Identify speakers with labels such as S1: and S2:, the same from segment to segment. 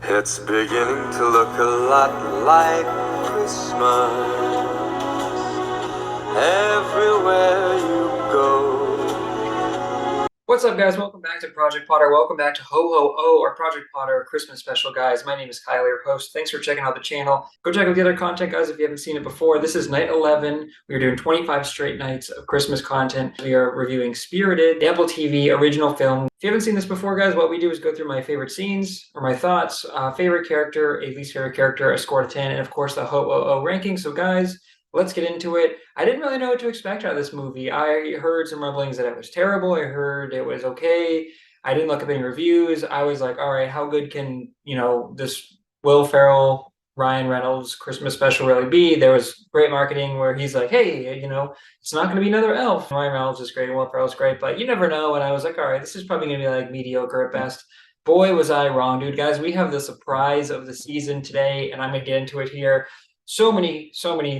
S1: It's beginning to look a lot like Christmas everywhere you go.
S2: What's up, guys? Welcome back to Project Potter. Welcome back to Ho Ho Oh, our Project Potter Christmas special, guys. My name is Kyle, your host. Thanks for checking out the channel. Go check out the other content, guys, if you haven't seen it before. This is night 11. We are doing 25 straight nights of Christmas content. We are reviewing Spirited, the Apple TV original film. If you haven't seen this before, guys, what we do is go through my favorite scenes or my thoughts, favorite character, a least favorite character, a score to 10, and of course the Ho Oh Oh ranking. So, guys, let's get into it. I didn't really know what to expect out of this movie. I heard some rumblings that it was terrible. I heard it was okay. I didn't look up any reviews. I was like, all right, how good can, this Will Ferrell, Ryan Reynolds Christmas special really be? There was great marketing where he's like, hey, it's not going to be another elf. Ryan Reynolds is great. Will Ferrell's great, but you never know. And I was like, all right, this is probably going to be like mediocre at best. Boy, was I wrong, dude. Guys, we have the surprise of the season today, and I'm going to get into it here. So many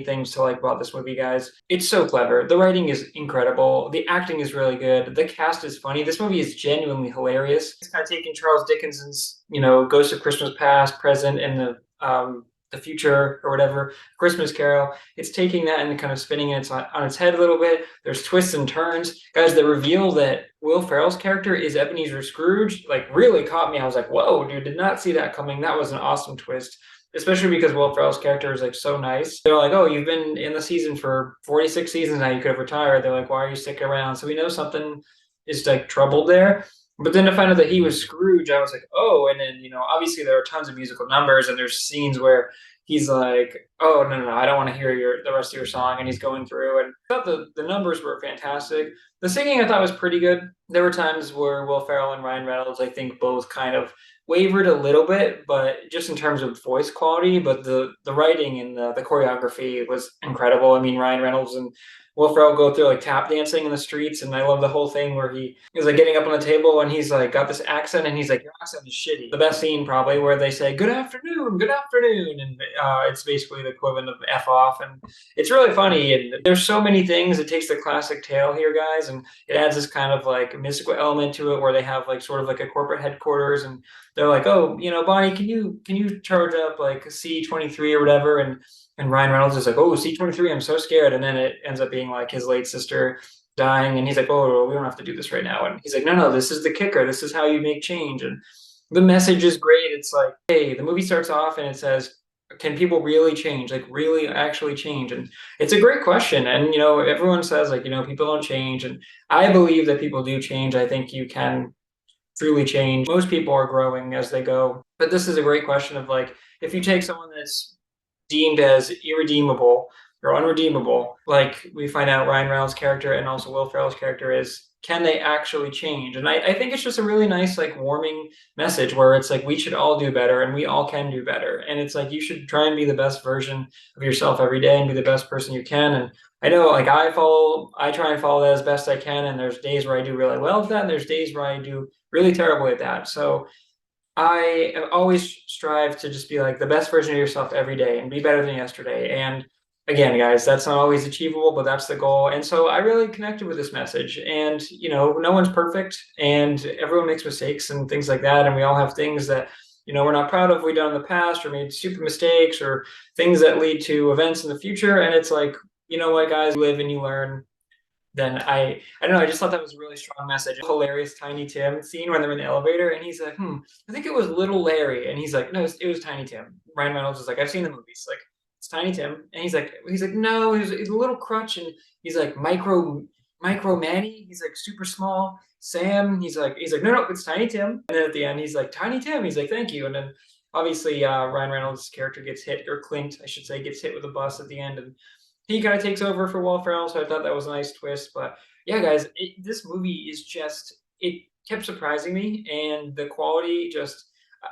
S2: things to like about this movie, guys. It's so clever. The writing is incredible. The acting is really good. The cast is funny. This movie is genuinely hilarious. It's kind of taking Charles Dickens's, Ghost of Christmas Past, Present, and the future or whatever, Christmas Carol. It's taking that and kind of spinning it on its head a little bit. There's twists and turns. Guys, the reveal that Will Ferrell's character is Ebenezer Scrooge, like, really caught me. I was like, whoa, dude, did not see that coming. That was an awesome twist, especially because Will Ferrell's character is like so nice. They're like, "Oh, you've been in the season for 46 seasons now. You could have retired." They're like, "Why are you sticking around?" So we know something is like troubled there. But then to find out that he was Scrooge, I was like, "Oh!" And then obviously there are tons of musical numbers, and there's scenes where he's like, "Oh, no, no, no, I don't want to hear the rest of your song," and he's going through. And I thought the numbers were fantastic. The singing I thought was pretty good. There were times where Will Ferrell and Ryan Reynolds, I think, both kind of wavered a little bit, but just in terms of voice quality. But the writing and the choreography was incredible. I mean, Ryan Reynolds and Will Ferrell go through like tap dancing in the streets, and I love the whole thing where he is like getting up on the table and he's like got this accent, and he's like, "Your accent is shitty." The best scene probably where they say good afternoon," and it's basically the equivalent of "f off," and it's really funny. And there's so many things. It takes the classic tale here, guys, and it adds this kind of like mystical element to it, where they have like sort of like a corporate headquarters, and they're like, "Oh, Bonnie, can you charge up like C-23 or whatever?" And Ryan Reynolds is like, "Oh, C-23, I'm so scared." And then it ends up being like his late sister dying, and he's like, "Oh, we don't have to do this right now." And he's like, "No, no, this is the kicker. This is how you make change." And the message is great. It's like, hey, the movie starts off and it says, can people really change? Like, really actually change? And it's a great question. And everyone says like, people don't change, and I believe that people do change. I think you can truly change. Most people are growing as they go. But this is a great question of like, if you take someone that's deemed as irredeemable or unredeemable, like we find out Ryan Reynolds' character and also Will Ferrell's character is, can they actually change? And I think it's just a really nice, like, warming message where it's like we should all do better and we all can do better. And it's like you should try and be the best version of yourself every day and be the best person you can. And I know, like, I try and follow that as best I can. And there's days where I do really well at that, and there's days where I do really terribly at that. So I always strive to just be like the best version of yourself every day and be better than yesterday. And again, guys, that's not always achievable, but that's the goal. And so I really connected with this message. And, no one's perfect, and everyone makes mistakes and things like that. And we all have things that, we're not proud of we done in the past, or made stupid mistakes, or things that lead to events in the future. And it's like, you know what, guys, you live and you learn. Then I don't know, I just thought that was a really strong message. Hilarious Tiny Tim scene when they're in the elevator, and he's like, I think it was Little Larry, and he's like, no, it was Tiny Tim. Ryan Reynolds is like, I've seen the movies, like, it's Tiny Tim, and he's like, no, he's a little crutch, and he's like, Micro Manny, he's like super small. Sam, he's like, no, no, it's Tiny Tim. And then at the end, he's like, Tiny Tim, he's like, thank you. And then obviously Ryan Reynolds' character gets hit, or Clint, I should say, gets hit with a bus at the end, and he kind of takes over for Will Ferrell, so I thought that was a nice twist. But yeah, guys, this movie is just, it kept surprising me, and the quality just,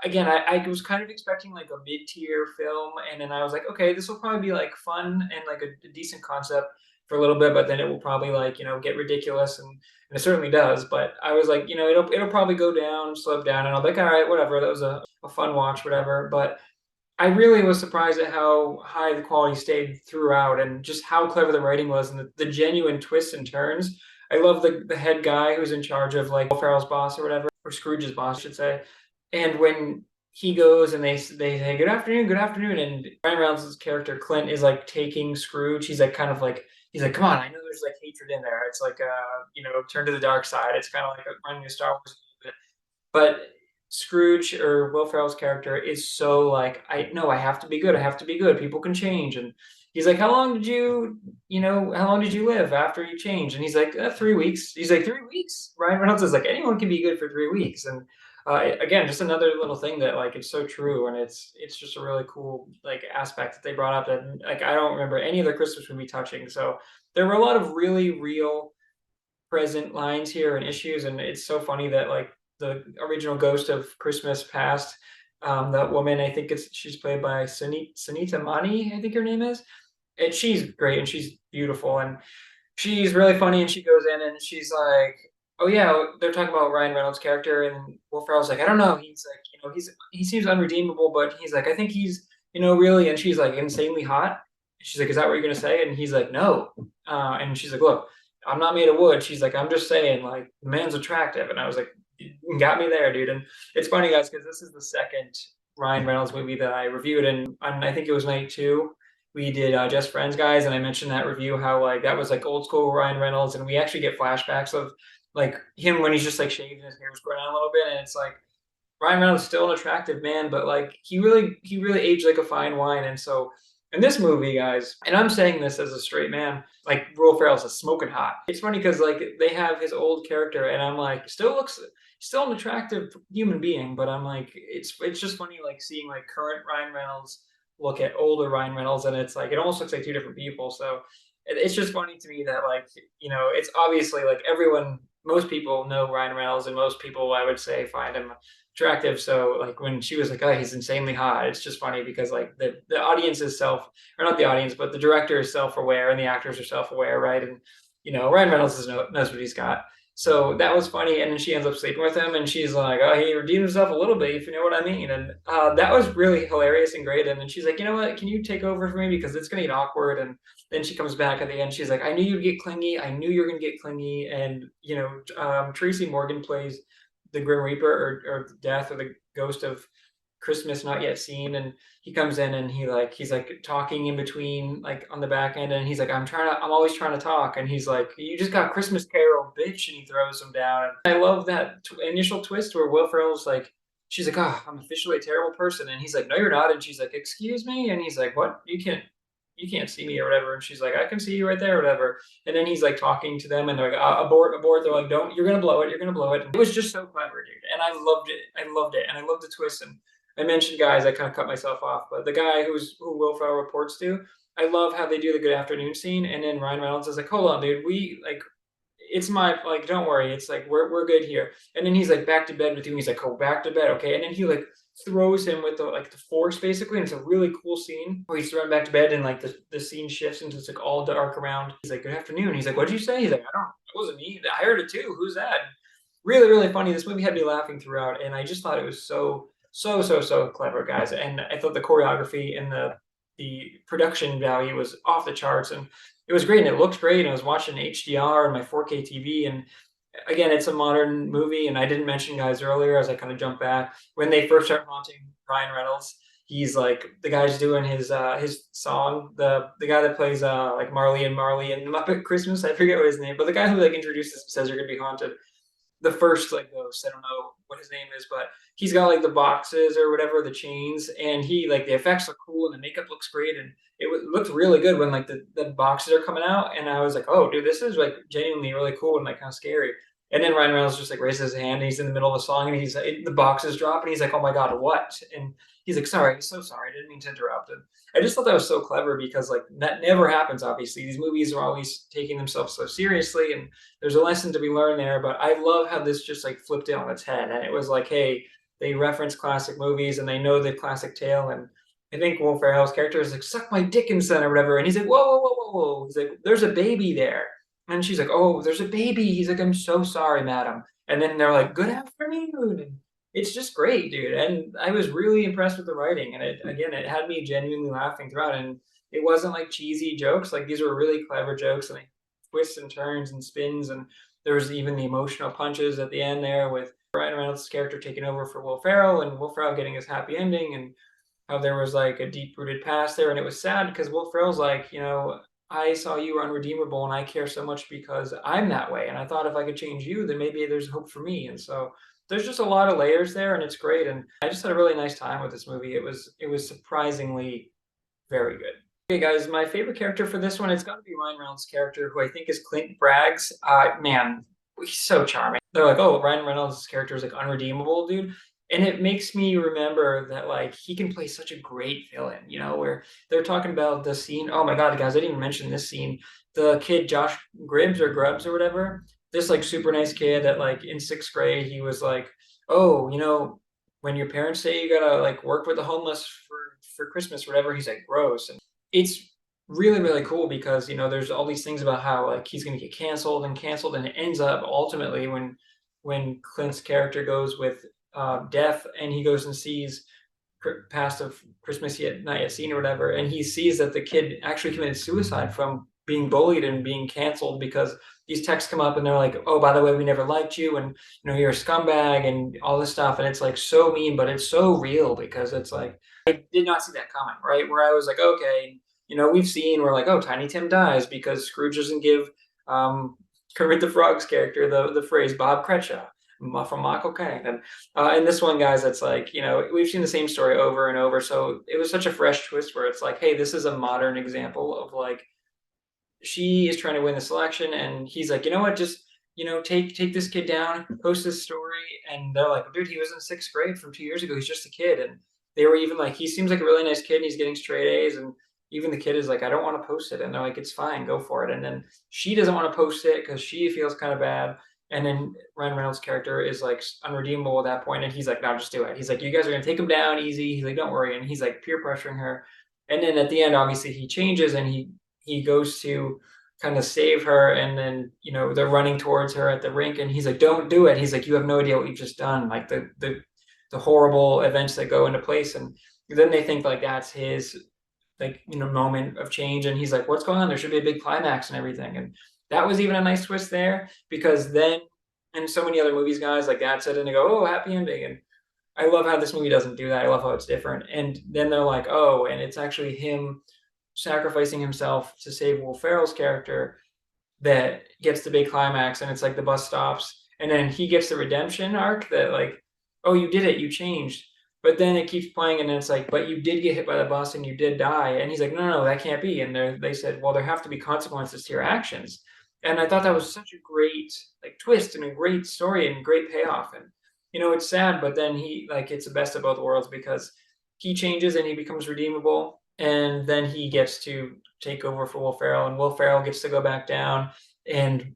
S2: again, I was kind of expecting like a mid-tier film, and then I was like, okay, this will probably be like fun and like a decent concept for a little bit, but then it will probably like get ridiculous, and it certainly does. But I was like, it'll probably go down, slow down, and I'll be like, all right, whatever, that was a fun watch, whatever. But I really was surprised at how high the quality stayed throughout, and just how clever the writing was, and the genuine twists and turns. I love the head guy who's in charge of like Will Ferrell's boss or whatever, or Scrooge's boss, I should say. And when he goes and they say good afternoon, and Ryan Reynolds' character Clint is like taking Scrooge. He's like kind of like he's like, come on, I know there's like hatred in there. It's like turn to the dark side. It's kind of like running a Star Wars a little bit. But Scrooge or Will Ferrell's character is so like, I no, I have to be good. I have to be good. People can change. And he's like, how long did you live after you changed? And he's like, 3 weeks. He's like, 3 weeks. Ryan Reynolds is like, anyone can be good for 3 weeks. And again, just another little thing that like it's so true, and it's just a really cool like aspect that they brought up that like I don't remember any other Christmas movie touching. So there were a lot of really real present lines here and issues, and it's so funny that like the original Ghost of Christmas Past, that woman, I think she's played by Sunita Mani, I think her name is, and she's great and she's beautiful and she's really funny, and she goes in and she's like, "Oh yeah," they're talking about Ryan Reynolds' character, and Will Ferrell's like, "I don't know." He's like, he seems unredeemable, but he's like, "I think he's really," and she's like, "insanely hot." She's like, "Is that what you're gonna say?" And he's like, "No," and she's like, "Look, I'm not made of wood." She's like, "I'm just saying, like, the man's attractive," and I was like, "You got me there, dude." And it's funny, guys, because this is the second Ryan Reynolds movie that I reviewed, and I think it was night two we did Just Friends, guys, and I mentioned that review how like that was like old school Ryan Reynolds, and we actually get flashbacks of like him when he's just like shaving his hair was growing out a little bit, and it's like Ryan Reynolds is still an attractive man, but like he really aged like a fine wine, and so in this movie, guys, and I'm saying this as a straight man, like Will Ferrell's a smoking hot. It's funny because like they have his old character, and I'm like still an attractive human being, but I'm like it's just funny like seeing like current Ryan Reynolds look at older Ryan Reynolds, and it's like it almost looks like two different people. So it's just funny to me that like it's obviously like most people know Ryan Reynolds, and most people I would say find him attractive. So like when she was like, "Oh, he's insanely hot," it's just funny because like the audience is or not the audience, but the director is self aware and the actors are self aware, right? And Ryan Reynolds knows what he's got. So that was funny, and then she ends up sleeping with him, and she's like, "Oh, he redeemed himself a little bit, if you know what I mean." And that was really hilarious and great. And then she's like, "You know what? Can you take over for me because it's gonna get awkward?" And then she comes back at the end. She's like, "I knew you'd get clingy. I knew you were gonna get clingy." And Tracy Morgan plays the Grim Reaper, or the death, or the ghost of Christmas Not Yet Seen, and he comes in and he's like talking in between like on the back end, and he's like, I'm always trying to talk, and he's like, "You just got Christmas Carol, bitch," and he throws him down. And I love that initial twist where Will Ferrell's like, she's like, "Oh, I'm officially a terrible person," and he's like, "No, you're not," and she's like, "Excuse me," and he's like, "What? You can't see me or whatever," and she's like, "I can see you right there," or whatever. And then he's like talking to them, and they're like, "Abort, abort." They're like, "Don't, you're gonna blow it, you're gonna blow it." And it was just so clever, dude, and I loved it, and I loved the twist. And I mentioned, guys, I kind of cut myself off, but the guy who Will Ferrell reports to, I love how they do the good afternoon scene, and then Ryan Reynolds is like, "Hold on, dude, we like it's my like don't worry, it's like we're good here." And then he's like, "Back to bed with you," and he's like, "Oh, back to bed, okay." And then he like throws him with the force basically, and it's a really cool scene where he's thrown back to bed, and like the scene shifts into it's like all dark around. He's like, "Good afternoon." He's like, "What'd you say?" He's like, "I don't, it wasn't me, I heard it too, who's that?" Really, really funny. This movie had me laughing throughout, and I just thought it was so clever, guys. And I thought the choreography and the production value was off the charts, and it was great, and it looked great. And I was watching HDR and my 4K TV, and again, it's a modern movie. And I didn't mention, guys, earlier as I kind of jump back when they first start haunting Ryan Reynolds. He's like the guy's doing his song. The guy that plays like Marley and Marley and Muppet Christmas. I forget what his name, but the guy who like introduces says you're gonna be haunted, the first like ghost. I don't know what his name is, but he's got like the boxes or whatever, the chains, and he like the effects are cool and the makeup looks great, and it looked really good when like the boxes are coming out, and I was like, "Oh, dude, this is like genuinely really cool and like kind of scary." And then Ryan Reynolds just like raises his hand, and he's in the middle of a song, and he's the boxes drop, and he's like, "Oh my god, what?" And he's like, "Sorry, so sorry, I didn't mean to interrupt." And I just thought that was so clever because like that never happens. Obviously, these movies are always taking themselves so seriously, and there's a lesson to be learned there. But I love how this just like flipped it on its head, and it was like, hey, they reference classic movies and they know the classic tale. And I think Will Ferrell's character is like, "Suck my Dickinson," or whatever, and he's like, "Whoa, whoa, whoa, whoa, whoa!" He's like, "There's a baby there," and she's like, "Oh, there's a baby." He's like, "I'm so sorry, madam." And then they're like, "Good afternoon." And it's just great, dude. And I was really impressed with the writing, and it had me genuinely laughing throughout. And it wasn't like cheesy jokes; like these were really clever jokes, and like twists and turns and spins, and there was even the emotional punches at the end there with Ryan Reynolds' character taking over for Will Ferrell, and Will Ferrell getting his happy ending, and how there was like a deep rooted past there. And it was sad because Will Ferrell's like, I saw you were unredeemable and I care so much because I'm that way. And I thought if I could change you, then maybe there's hope for me. And so there's just a lot of layers there and it's great. And I just had a really nice time with this movie. It was surprisingly very good. Okay, guys, my favorite character for this one, it's got to be Ryan Reynolds' character, who I think is Clint Braggs. Man, he's so charming. They're like, oh, Ryan Reynolds' character is like unredeemable, dude. And it makes me remember that like he can play such a great villain, where they're talking about the scene. Oh my God, guys, I didn't even mention this scene. The kid Josh Grubbs or whatever, this like super nice kid that like in sixth grade, he was like, oh, when your parents say you gotta like work with the homeless for Christmas or whatever, he's like gross. And it's really, really cool because, there's all these things about how like he's going to get canceled, and it ends up ultimately when Clint's character goes with Death, and he goes and sees past of Christmas yet not yet seen or whatever, and he sees that the kid actually committed suicide from being bullied and being canceled because these texts come up and they're like, oh, by the way, we never liked you, and you're a scumbag and all this stuff, and it's like so mean, but it's so real because it's like I did not see that coming, right? Where I was like, okay, we've seen where like, oh, Tiny Tim dies because Scrooge doesn't give Kermit the Frog's character the phrase Bob Cratchit from Michael Caine. And this one, guys, it's like, we've seen the same story over and over. So it was such a fresh twist where it's like, hey, this is a modern example of like, she is trying to win the selection. And he's like, you know what, just, take this kid down, post this story. And they're like, dude, he was in sixth grade from 2 years ago. He's just a kid. And they were even like, he seems like a really nice kid and he's getting straight A's. And even the kid is like, I don't want to post it. And they're like, it's fine, go for it. And then she doesn't want to post it because she feels kind of bad. And then Ryan Reynolds' character is like unredeemable at that point, and he's like, "No, just do it." He's like, "You guys are gonna take him down easy." He's like, "Don't worry," and he's like peer pressuring her. And then at the end, obviously, he changes and he goes to kind of save her. And then they're running towards her at the rink, and he's like, "Don't do it." He's like, "You have no idea what you've just done." Like the horrible events that go into place, and then they think like that's his like moment of change, and he's like, "What's going on? There should be a big climax and everything." And that was even a nice twist there because then in so many other movies, guys, like that's it, and they go, oh, happy ending. And I love how this movie doesn't do that. I love how it's different. And then they're like, oh, and it's actually him sacrificing himself to save Will Ferrell's character that gets the big climax. And it's like the bus stops, and then he gets the redemption arc that like, oh, you did it, you changed. But then it keeps playing, and then it's like, but you did get hit by the bus and you did die. And he's like, no, no, that can't be. And they said, well, there have to be consequences to your actions. And I thought that was such a great like twist and a great story and great payoff. And it's sad, but then he like it's the best of both worlds because he changes and he becomes redeemable, and then he gets to take over for Will Ferrell, and Will Ferrell gets to go back down and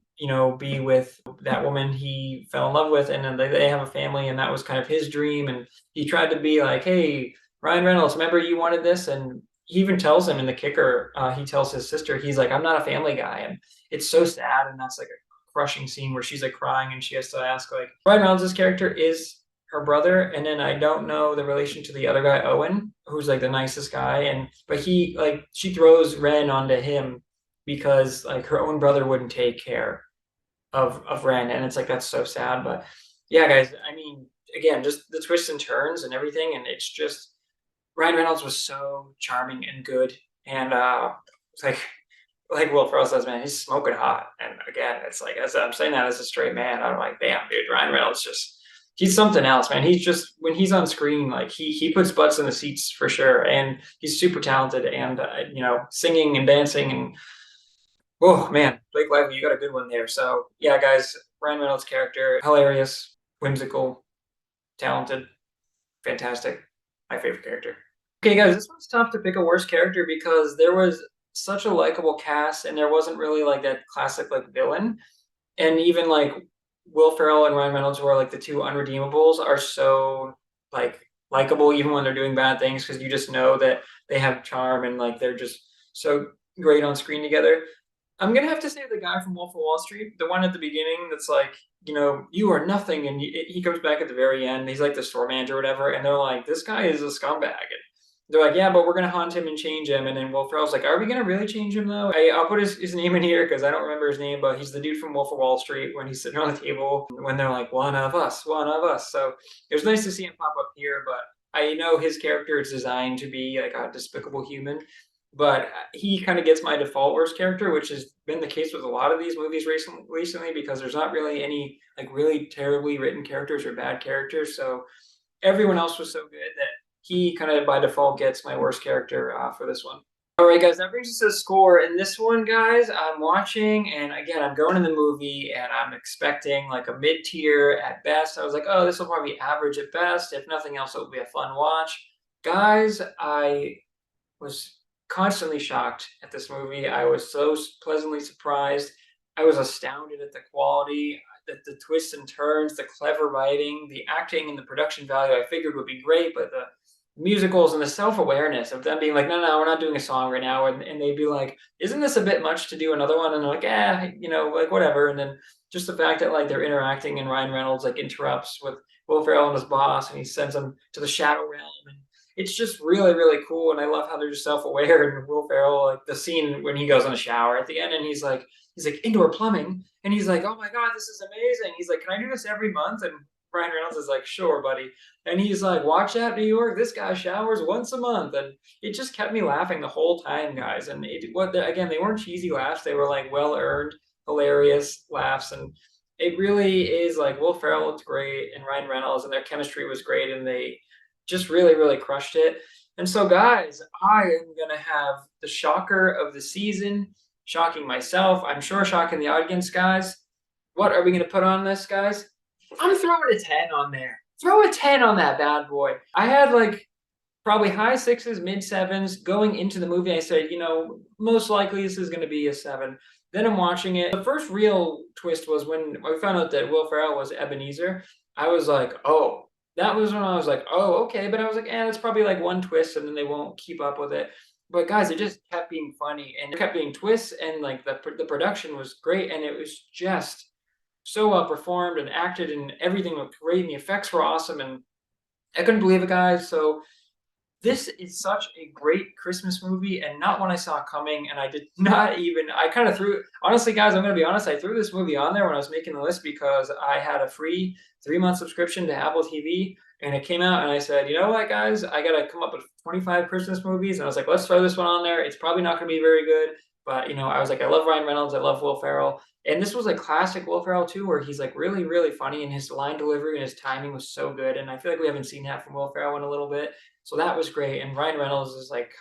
S2: be with that woman he fell in love with, and then they have a family, and that was kind of his dream. And he tried to be like, hey, Ryan Reynolds, remember you wanted this? And he even tells him in The Kicker, he tells his sister, he's like, I'm not a family guy. And it's so sad, and that's like a crushing scene where she's like crying and she has to ask like, Ryan Reynolds' character is her brother, and then I don't know the relation to the other guy, Owen, who's like the nicest guy, and but he like she throws Ren onto him because like her own brother wouldn't take care of Ren, and it's like that's so sad. But yeah, guys, I mean, again, just the twists and turns and everything, and it's just Ryan Reynolds was so charming and good, and it's like Will Ferrell says, man, he's smoking hot. And again, it's like as I'm saying that as a straight man, I'm like, damn, dude, Ryan Reynolds just he's something else, man. He's just when he's on screen, like he puts butts in the seats for sure, and he's super talented, and singing and dancing, and oh man, Blake Lively, you got a good one there. So yeah, guys, Ryan Reynolds' character, hilarious, whimsical, talented, fantastic. My favorite character. Okay, guys, this one's tough to pick a worse character because there was such a likable cast, and there wasn't really like that classic like villain. And even like Will Ferrell and Ryan Reynolds, who are like the two unredeemables, are so like likable even when they're doing bad things because you just know that they have charm and like they're just so great on screen together. I'm gonna have to say the guy from Wolf of Wall Street, the one at the beginning that's like, you are nothing, and he comes back at the very end. He's like the store manager or whatever, and they're like, this guy is a scumbag. And they're like, yeah, but we're gonna haunt him and change him. And then Will Ferrell's like, are we gonna really change him though? I'll put his name in here because I don't remember his name, but he's the dude from Wolf of Wall Street when he's sitting on the table when they're like, one of us, one of us. So it was nice to see him pop up here, but I know his character is designed to be like a despicable human, but he kind of gets my default worst character, which has been the case with a lot of these movies recently because there's not really any like really terribly written characters or bad characters. So everyone else was so good that he kind of by default gets my worst character for this one. All right, guys, that brings us to the score. And this one, guys, I'm watching, and again, I'm going in the movie, and I'm expecting like a mid tier at best. I was like, oh, this will probably be average at best. If nothing else, it will be a fun watch. Guys, I was constantly shocked at this movie. I was so pleasantly surprised. I was astounded at the quality, the twists and turns, the clever writing, the acting, and the production value. I figured would be great, but the musicals and the self-awareness of them being like, no, we're not doing a song right now, and they'd be like, isn't this a bit much to do another one? And they're like, like whatever. And then just the fact that like they're interacting and Ryan Reynolds like interrupts with Will Ferrell and his boss, and he sends them to the Shadow Realm, and it's just really, really cool. And I love how they're just self-aware. And Will Ferrell, like the scene when he goes in the shower at the end, and he's like indoor plumbing, and he's like, oh my god, this is amazing. He's like, can I do this every month? And Ryan Reynolds is like, sure, buddy. And he's like, watch out, New York. This guy showers once a month, and it just kept me laughing the whole time, guys. And again, they weren't cheesy laughs; they were like well earned, hilarious laughs, and it really is like Will Ferrell looked great, and Ryan Reynolds, and their chemistry was great, and they just really, really crushed it. And so, guys, I am going to have the shocker of the season, shocking myself. I'm sure shocking the audience, guys. What are we going to put on this, guys? I'm throwing a 10 on there. Throw a 10 on that bad boy. I had like probably high sixes, mid sevens going into the movie. I said, most likely this is going to be a 7. Then I'm watching it. The first real twist was when I found out that Will Ferrell was Ebenezer. I was like, oh, that was when I was like, oh, okay. But I was like, it's probably like one twist and then they won't keep up with it. But guys, it just kept being funny and it kept being twists, and like the production was great, and it was just so well performed and acted, and everything looked great, and the effects were awesome, and I couldn't believe it, guys. So this is such a great Christmas movie, and not one I saw coming. And I did not even, I kind of threw, honestly, guys, I'm going to be honest, I threw this movie on there when I was making the list because I had a free 3-month subscription to Apple TV, and it came out, and I said, you know what, guys, I got to come up with 25 Christmas movies. And I was like, let's throw this one on there. It's probably not going to be very good. But, I was like, I love Ryan Reynolds. I love Will Ferrell. And this was like classic Will Ferrell too, where he's like really, really funny, and his line delivery and his timing was so good. And I feel like we haven't seen that from Will Ferrell in a little bit. So that was great. And Ryan Reynolds is like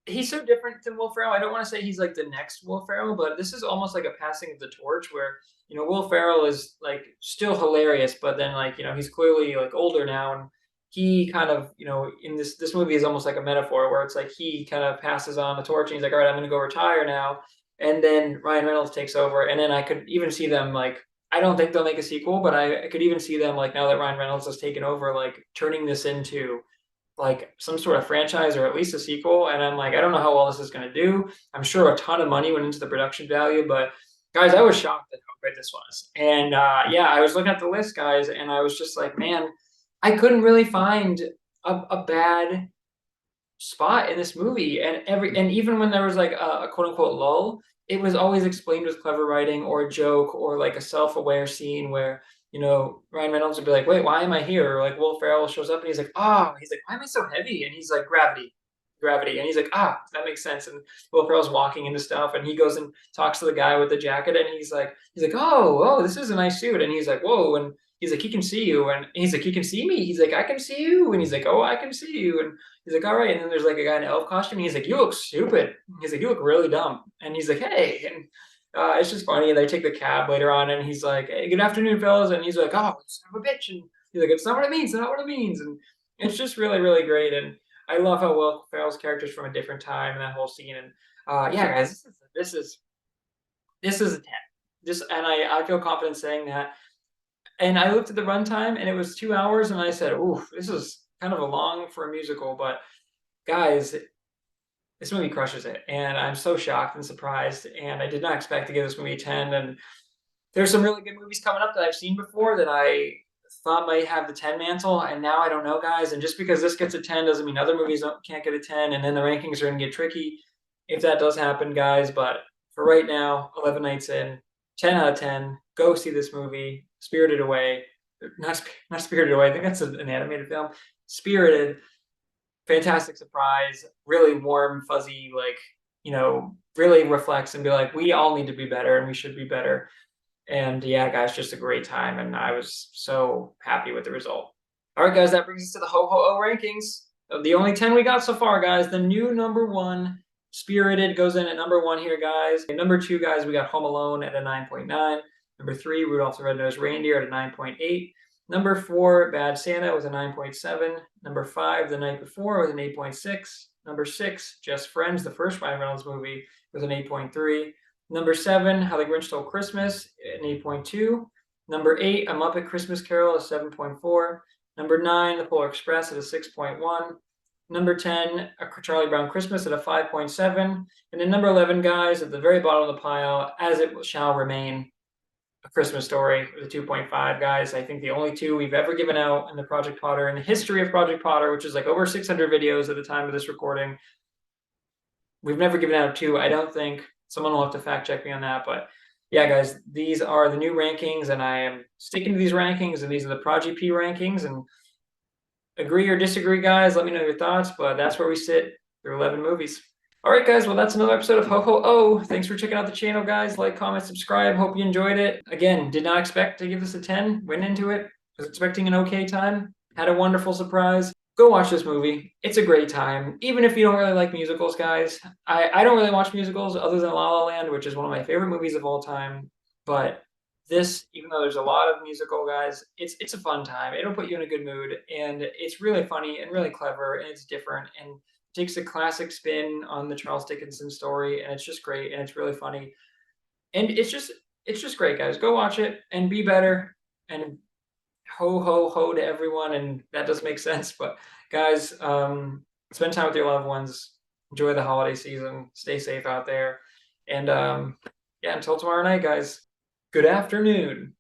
S2: he's so different than Will Ferrell. I don't want to say he's like the next Will Ferrell, but this is almost like a passing of the torch where, Will Ferrell is like still hilarious, but then like, he's clearly like older now, and he kind of, in this movie is almost like a metaphor where it's like he kind of passes on the torch and he's like, all right, I'm going to go retire now. And then Ryan Reynolds takes over. And then I could even see them like, I don't think they'll make a sequel, but I could even see them like, now that Ryan Reynolds has taken over, like turning this into like some sort of franchise or at least a sequel. And I'm like, I don't know how well this is going to do. I'm sure a ton of money went into the production value, but guys, I was shocked at how great this was. And I was looking at the list, guys, and I was just like, man, I couldn't really find a bad spot in this movie. And even when there was like a quote unquote lull, it was always explained with clever writing or a joke or like a self-aware scene where Ryan Reynolds would be like, wait, why am I here? Or like Will Ferrell shows up and he's like, why am I so heavy? And he's like, gravity. And he's like, that makes sense. And Will Ferrell's walking into stuff, and he goes and talks to the guy with the jacket, and he's like, oh, this is a nice suit. And he's like, whoa. And he's like, he can see you. And he's like, he can see me. He's like, I can see you. And he's like, oh, I can see you. And he's like, all right. And then there's like a guy in an elf costume, and he's like, you look stupid. He's like, you look really dumb. And he's like, hey. And it's just funny. And they take the cab later on, and he's like, hey, good afternoon, fellas. And he's like, oh, son of a bitch. And he's like, it's not what it means. It's not what it means. And it's just really, really great. And I love how Will Ferrell's character's from a different time and that whole scene. And guys, this is a 10. I feel confident saying that. And I looked at the runtime, and it was 2 hours, and I said, ooh, this is kind of a long for a musical. But guys, this movie crushes it, and I'm so shocked and surprised, and I did not expect to give this movie a 10. And there's some really good movies coming up that I've seen before that I thought might have the 10 mantle, and now I don't know, guys. And just because this gets a 10 doesn't mean other movies can't get a 10, and then the rankings are going to get tricky if that does happen, guys. But for right now, 11 nights in, 10 out of 10. Go see this movie, Spirited Away. Not Spirited Away. I think that's an animated film. Spirited. Fantastic surprise. Really warm, fuzzy, like, really reflects and be like, we all need to be better and we should be better. And yeah, guys, just a great time. And I was so happy with the result. All right, guys, that brings us to the Ho Ho Oh rankings. Of the only 10 we got so far, guys, the new number 1, Spirited, goes in at number 1 here, guys. And number 2, guys, we got Home Alone at a 9.9. Number 3, Rudolph the Red-Nosed Reindeer at a 9.8. Number 4, Bad Santa with a 9.7. Number 5, The Night Before with an 8.6. Number 6, Just Friends, the first Ryan Reynolds movie, with an 8.3. Number 7, How the Grinch Stole Christmas, an 8.2. Number 8, A Muppet Christmas Carol, a 7.4. Number 9, The Polar Express at a 6.1. Number 10, A Charlie Brown Christmas at a 5.7. And then number 11, guys, at the very bottom of the pile, As It Shall Remain, A Christmas Story with a 2.5, guys. I think the only 2 we've ever given out in the Project Potter, in the history of Project Potter, which is like over 600 videos at the time of this recording. We've never given out 2, I don't think. Someone will have to fact check me on that. But yeah, guys, these are the new rankings, and I am sticking to these rankings, and these are the Prog P rankings. And agree or disagree, guys, let me know your thoughts. But that's where we sit through 11 movies. All right, guys, well, that's another episode of Ho Ho Oh. Thanks for checking out the channel, guys. Like, comment, subscribe. Hope you enjoyed it. Again, did not expect to give this a 10. Went into it. Was expecting an okay time. Had a wonderful surprise. Go watch this movie. It's a great time. Even if you don't really like musicals, guys. I don't really watch musicals other than La La Land, which is one of my favorite movies of all time. But this, even though there's a lot of musical, guys, it's a fun time. It'll put you in a good mood. And it's really funny and really clever, and it's different. And takes a classic spin on the Charles Dickinson story, and it's just great, and it's really funny. And it's just great, guys. Go watch it and be better. And ho ho ho to everyone. And that does make sense, but guys, spend time with your loved ones, enjoy the holiday season, stay safe out there, and yeah, until tomorrow night, guys, good afternoon.